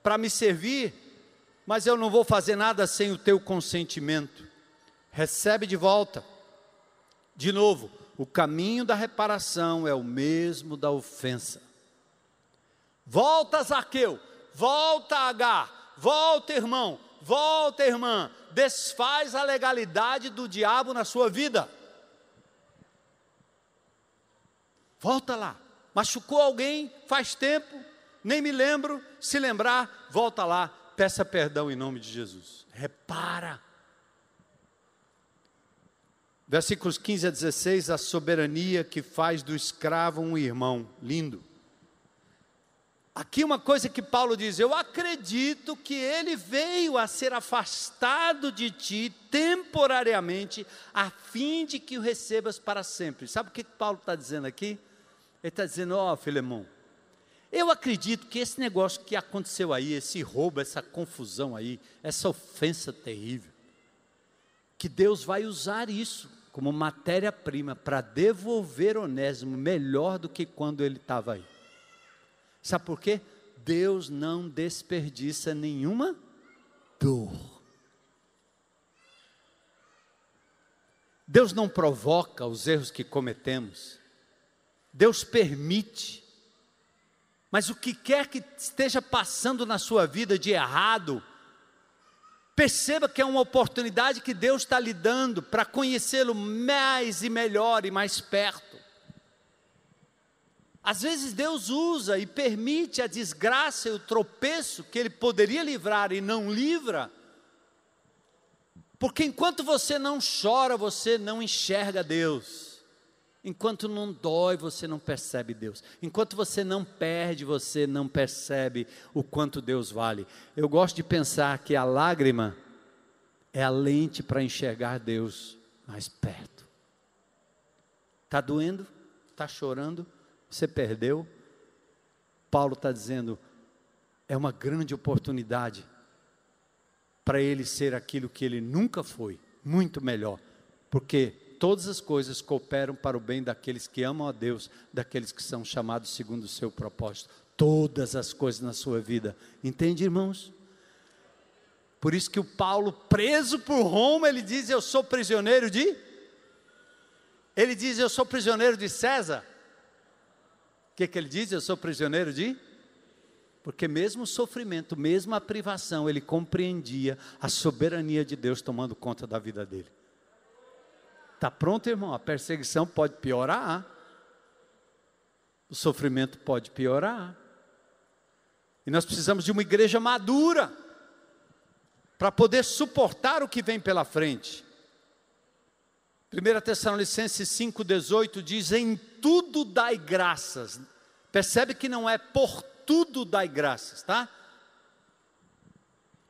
Speaker 1: para me servir, mas eu não vou fazer nada sem o teu consentimento. Recebe de volta. De novo, o caminho da reparação é o mesmo da ofensa. Volta, Zaqueu, volta, Agar, volta, irmão, volta, irmã. Desfaz a legalidade do diabo na sua vida. Volta lá. Machucou alguém faz tempo, nem me lembro. Se lembrar, volta lá, peça perdão em nome de Jesus. Repara. Versículos 15 a 16, a soberania que faz do escravo um irmão. Lindo. Aqui uma coisa que Paulo diz: eu acredito que ele veio a ser afastado de ti temporariamente, a fim de que o recebas para sempre. Sabe o que Paulo está dizendo aqui? Ele está dizendo: ó, Filemão, eu acredito que esse negócio que aconteceu aí, esse roubo, essa confusão aí, essa ofensa terrível, que Deus vai usar isso como matéria-prima para devolver Onésimo melhor do que quando ele estava aí. Sabe por quê? Deus não desperdiça nenhuma dor. Deus não provoca os erros que cometemos. Deus permite. Mas o que quer que esteja passando na sua vida de errado, perceba que é uma oportunidade que Deus está lhe dando para conhecê-lo mais e melhor e mais perto. Às vezes Deus usa e permite a desgraça e o tropeço que Ele poderia livrar e não livra, porque enquanto você não chora, você não enxerga Deus. Enquanto não dói, você não percebe Deus. Enquanto você não perde, você não percebe o quanto Deus vale. Eu gosto de pensar que a lágrima é a lente para enxergar Deus mais perto. Está doendo? Está chorando? Você perdeu? Paulo está dizendo, é uma grande oportunidade para ele ser aquilo que ele nunca foi, muito melhor, porque todas as coisas cooperam para o bem daqueles que amam a Deus, daqueles que são chamados segundo o seu propósito. Todas as coisas na sua vida, entende, irmãos? Por isso que o Paulo, preso por Roma, ele diz, eu sou prisioneiro de... Ele diz, eu sou prisioneiro de César. O que ele diz? Eu sou prisioneiro de... Porque mesmo o sofrimento, mesmo a privação, ele compreendia a soberania de Deus tomando conta da vida dele. Está pronto, irmão? A perseguição pode piorar. O sofrimento pode piorar. E nós precisamos de uma igreja madura para poder suportar o que vem pela frente. 1 Tessalonicenses 5,18 diz, em tudo dai graças. Percebe que não é por tudo dai graças, tá?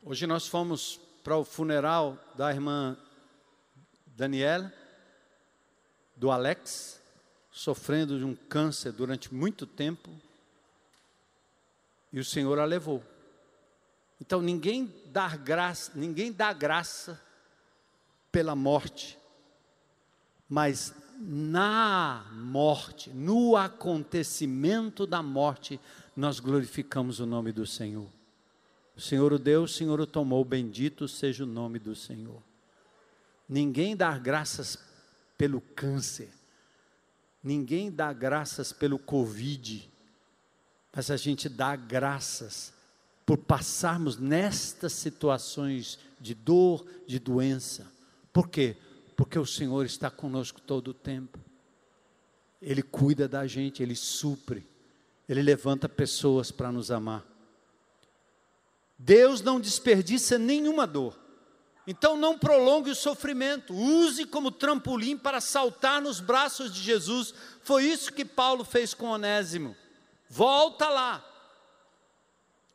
Speaker 1: Hoje nós fomos para o funeral da irmã Daniela, do Alex, sofrendo de um câncer durante muito tempo, e o Senhor a levou. Então ninguém dá graça pela morte, mas na morte, no acontecimento da morte, nós glorificamos o nome do Senhor. O Senhor o deu, o Senhor o tomou, bendito seja o nome do Senhor. Ninguém dá graças pelo câncer, ninguém dá graças pelo Covid, mas a gente dá graças por passarmos nestas situações de dor, de doença. Por quê? Porque o Senhor está conosco todo o tempo. Ele cuida da gente, Ele supre, Ele levanta pessoas para nos amar. Deus não desperdiça nenhuma dor. Então não prolongue o sofrimento, use como trampolim para saltar nos braços de Jesus. Foi isso que Paulo fez com Onésimo. Volta lá.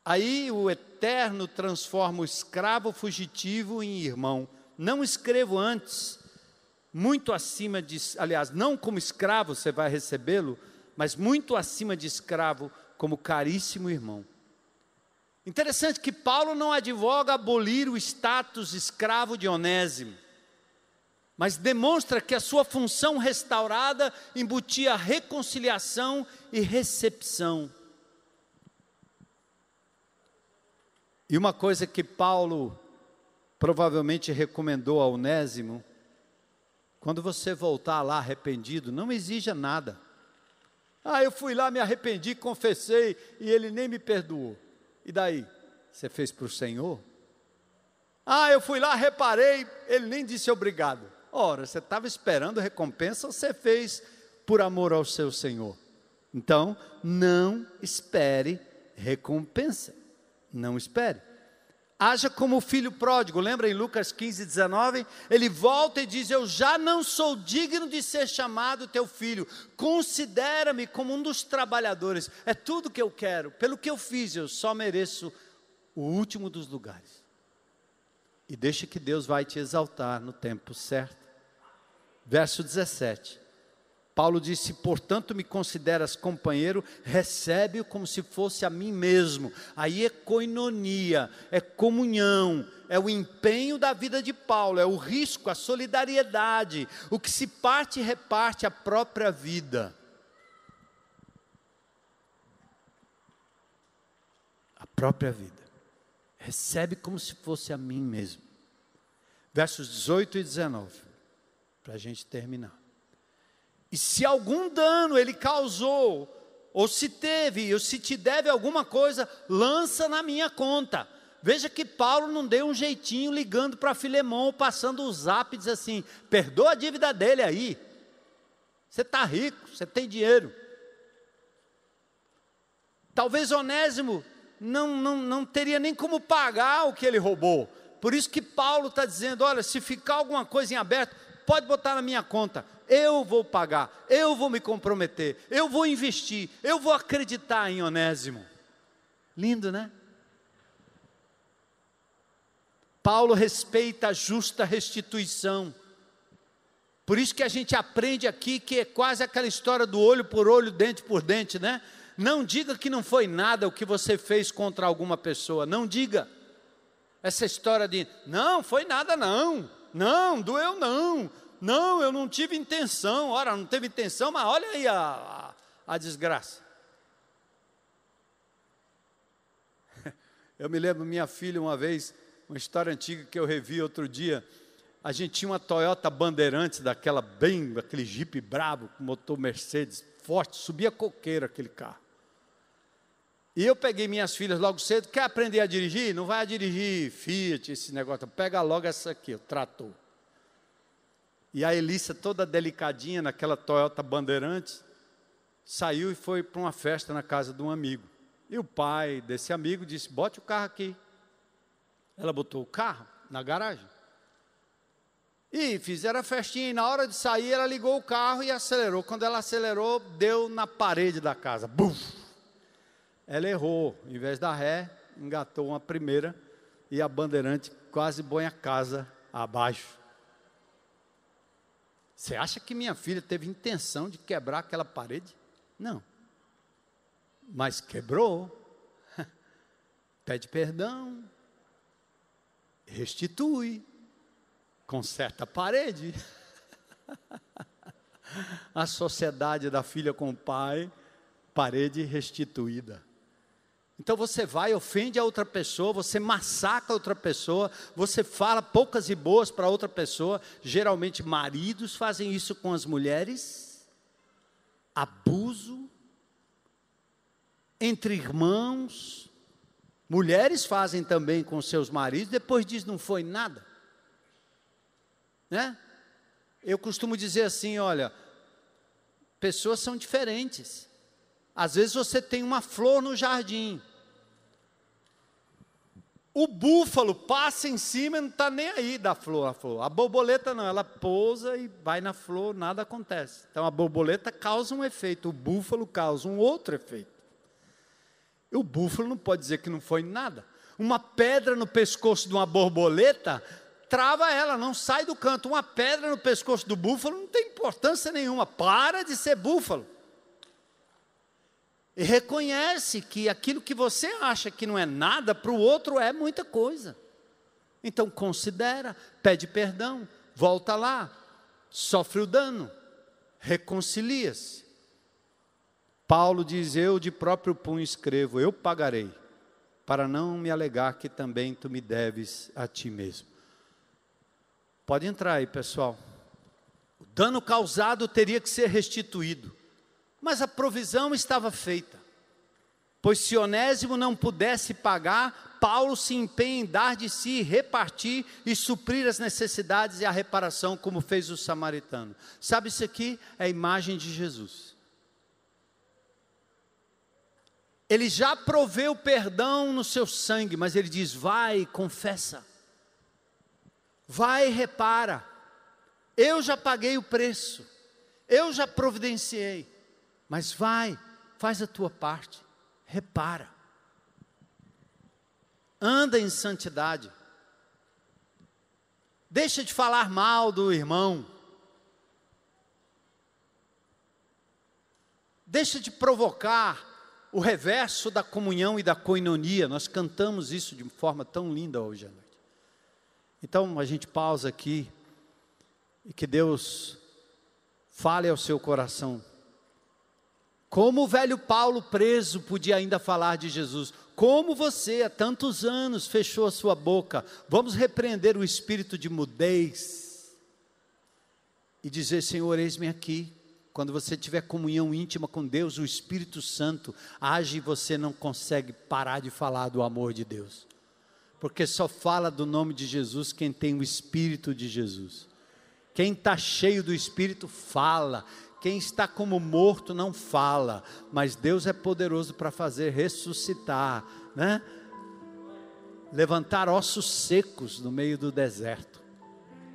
Speaker 1: Aí o Eterno transforma o escravo fugitivo em irmão. Não escrevo antes, muito acima de, aliás, não como escravo você vai recebê-lo, mas muito acima de escravo, como caríssimo irmão. Interessante que Paulo não advoga abolir o status escravo de Onésimo. mas demonstra que a sua função restaurada embutia reconciliação e recepção. E uma coisa que Paulo provavelmente recomendou a Onésimo: quando você voltar lá arrependido, não exija nada. Eu fui lá, me arrependi, confessei, e ele nem me perdoou. E daí? Você fez para o Senhor? Eu fui lá, reparei, ele nem disse obrigado. Ora, você estava esperando recompensa ou você fez por amor ao seu Senhor? Então, não espere recompensa. Não espere. Haja como o filho pródigo. Lembra em Lucas 15, 19? Ele volta e diz: eu já não sou digno de ser chamado teu filho. Considera-me como um dos trabalhadores. É tudo que eu quero. Pelo que eu fiz, eu só mereço o último dos lugares. E deixa que Deus vai te exaltar no tempo certo. Verso 17. Paulo disse: portanto me consideras companheiro, recebe-o como se fosse a mim mesmo. Aí é koinonia, é comunhão, é o empenho da vida de Paulo, é o risco, a solidariedade, o que se parte e reparte a própria vida. A própria vida. Recebe como se fosse a mim mesmo. Versos 18 e 19, para a gente terminar. E se algum dano ele causou, ou se teve, ou se te deve alguma coisa, lança na minha conta. Veja que Paulo não deu um jeitinho ligando para Filemão, passando o zap e diz assim: perdoa a dívida dele aí. Você está rico, você tem dinheiro. Talvez Onésimo não teria nem como pagar o que ele roubou. Por isso que Paulo está dizendo: olha, se ficar alguma coisa em aberto, pode botar na minha conta. Eu vou pagar, eu vou me comprometer, eu vou investir, eu vou acreditar em Onésimo. Lindo, né? Paulo respeita a justa restituição. Por isso que a gente aprende aqui que é quase aquela história do olho por olho, dente por dente, né? Não diga que não foi nada o que você fez contra alguma pessoa, não diga. Essa história de, não, foi nada não, doeu não. Não, eu não tive intenção. Ora, não teve intenção, mas olha aí a desgraça. Eu me lembro, minha filha, uma vez, uma história antiga que eu revi outro dia. A gente tinha uma Toyota Bandeirantes, aquele Jeep brabo, com motor Mercedes, forte, subia coqueiro aquele carro. E eu peguei minhas filhas logo cedo: quer aprender a dirigir? Não vai a dirigir Fiat, esse negócio, pega logo essa aqui, o trator. E a Elissa, toda delicadinha, naquela Toyota Bandeirantes, saiu e foi para uma festa na casa de um amigo. E o pai desse amigo disse: bote o carro aqui. Ela botou o carro na garagem. E fizeram a festinha, e na hora de sair, ela ligou o carro e acelerou. Quando ela acelerou, deu na parede da casa. Buf! Ela errou. Em vez da ré, engatou uma primeira, e a Bandeirante quase põe a casa abaixo. Você acha que minha filha teve intenção de quebrar aquela parede? Não. Mas quebrou. Pede perdão. Restitui. Conserta a parede. A sociedade da filha com o pai, parede restituída. Então você vai, ofende a outra pessoa, você massacra a outra pessoa, você fala poucas e boas para outra pessoa. Geralmente maridos fazem isso com as mulheres. Abuso. Entre irmãos. Mulheres fazem também com seus maridos, depois diz não foi nada. Né? Eu costumo dizer assim, olha, pessoas são diferentes. Às vezes você tem uma flor no jardim. O búfalo passa em cima e não está nem aí da flor, a borboleta não, ela pousa e vai na flor, nada acontece. Então a borboleta causa um efeito, o búfalo causa um outro efeito. E o búfalo não pode dizer que não foi nada. Uma pedra no pescoço de uma borboleta trava ela, não sai do canto. Uma pedra no pescoço do búfalo não tem importância nenhuma, para de ser búfalo. E reconhece que aquilo que você acha que não é nada, para o outro é muita coisa. Então considera, pede perdão, volta lá, sofre o dano, reconcilia-se. Paulo diz: eu de próprio punho escrevo, eu pagarei, para não me alegar que também tu me deves a ti mesmo. Pode entrar aí, pessoal. O dano causado teria que ser restituído, mas a provisão estava feita. Pois se Onésimo não pudesse pagar, Paulo se empenha em dar de si, repartir e suprir as necessidades e a reparação, como fez o samaritano. Sabe, isso aqui é a imagem de Jesus. Ele já proveu perdão no seu sangue, mas ele diz: vai, confessa. Vai, repara. Eu já paguei o preço. Eu já providenciei. Mas vai, faz a tua parte. Repara. Anda em santidade. Deixa de falar mal do irmão. Deixa de provocar o reverso da comunhão e da koinonia. Nós cantamos isso de forma tão linda hoje à noite. Então a gente pausa aqui e que Deus fale ao seu coração. Como o velho Paulo preso podia ainda falar de Jesus? Como você há tantos anos fechou a sua boca? Vamos repreender o espírito de mudez e dizer: Senhor, eis-me aqui. Quando você tiver comunhão íntima com Deus, o Espírito Santo age e você não consegue parar de falar do amor de Deus. Porque só fala do nome de Jesus quem tem o Espírito de Jesus. Quem está cheio do Espírito fala. Quem está como morto não fala. Mas Deus é poderoso para fazer ressuscitar, né? Levantar ossos secos no meio do deserto.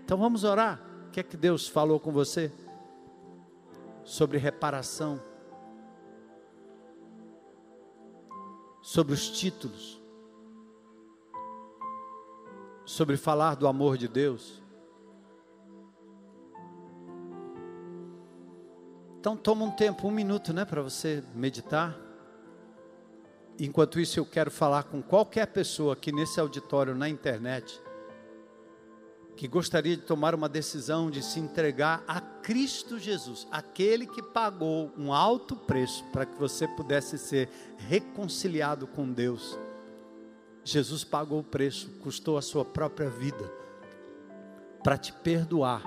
Speaker 1: Então vamos orar. O que é que Deus falou com você? Sobre reparação, sobre os títulos, sobre falar do amor de Deus. Então toma um tempo, 1 minuto, né, para você meditar. Enquanto isso eu quero falar com qualquer pessoa aqui nesse auditório, na internet, que gostaria de tomar uma decisão de se entregar a Cristo Jesus, aquele que pagou um alto preço para que você pudesse ser reconciliado com Deus. Jesus pagou o preço, custou a sua própria vida, para te perdoar,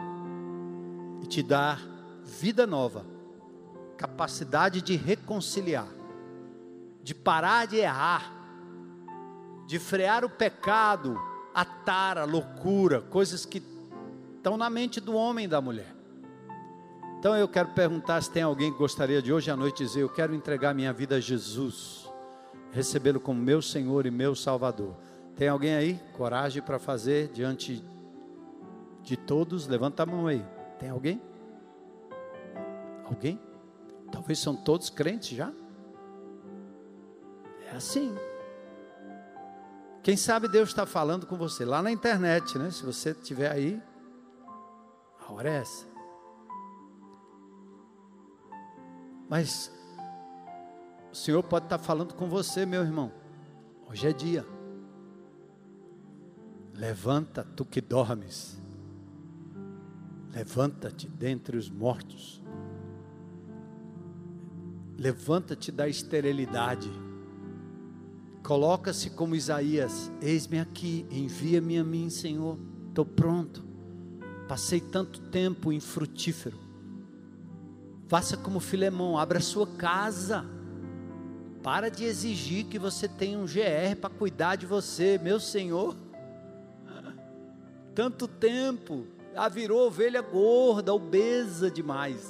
Speaker 1: e te dar vida nova, capacidade de reconciliar, de parar de errar, de frear o pecado, a tara, a loucura, coisas que estão na mente do homem e da mulher. Então eu quero perguntar se tem alguém que gostaria de hoje à noite dizer: eu quero entregar minha vida a Jesus, recebê-lo como meu Senhor e meu Salvador. Tem alguém aí? Coragem para fazer diante de todos? Levanta a mão aí. Tem alguém? Alguém? Talvez são todos crentes já. É assim. Quem sabe Deus está falando com você lá na internet, né? Se você estiver aí, a hora é essa. Mas o Senhor pode estar falando com você, meu irmão. Hoje é dia. Levanta, tu que dormes. Levanta-te dentre os mortos. Levanta-te da esterilidade. Coloca-se como Isaías: eis-me aqui, envia-me a mim, Senhor. Estou pronto. Passei tanto tempo infrutífero. Faça como Filemão, abra sua casa. Para de exigir que você tenha um GR para cuidar de você, meu Senhor. Tanto tempo, virou ovelha gorda, obesa demais.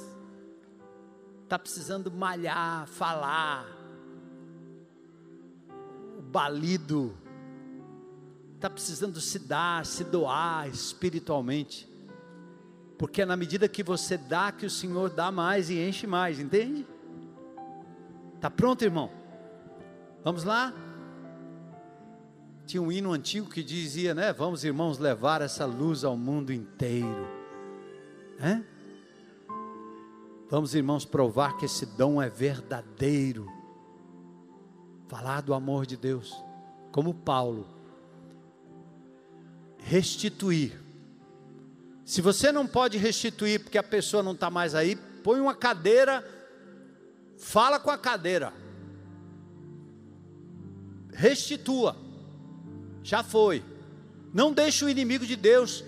Speaker 1: Está precisando malhar, falar. Balido, está precisando se dar, se doar espiritualmente, porque é na medida que você dá que o Senhor dá mais e enche mais, entende? Está pronto, irmão? Vamos lá? Tinha um hino antigo que dizia, né? Vamos, irmãos, levar essa luz ao mundo inteiro, né? Vamos, irmãos, provar que esse dom é verdadeiro. Falar do amor de Deus, como Paulo, restituir, Se você não pode restituir porque a pessoa não está mais aí, põe uma cadeira, fala com a cadeira. Restitua. Já foi. Não deixe o inimigo de Deus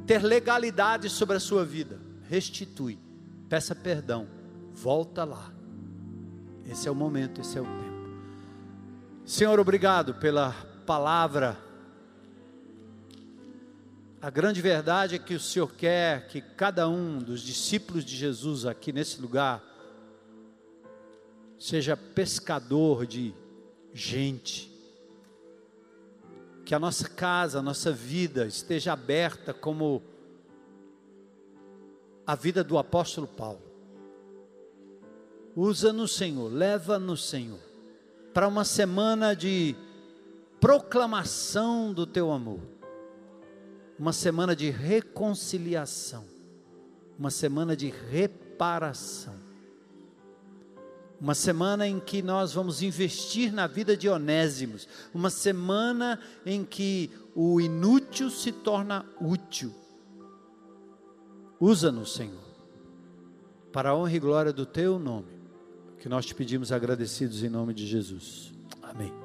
Speaker 1: ter legalidade sobre a sua vida. Restitui. Peça perdão. Volta lá. Esse é o momento, esse é o tempo. Senhor, obrigado pela palavra. A grande verdade é que o Senhor quer que cada um dos discípulos de Jesus aqui nesse lugar seja pescador de gente. Que a nossa casa, a nossa vida esteja aberta como a vida do apóstolo Paulo. Usa-nos, Senhor, leva-nos, Senhor, para uma semana de proclamação do Teu amor. Uma semana de reconciliação. Uma semana de reparação. Uma semana em que nós vamos investir na vida de Onésimos. Uma semana em que o inútil se torna útil. Usa-nos, Senhor, para a honra e glória do Teu nome, que nós te pedimos agradecidos em nome de Jesus. Amém.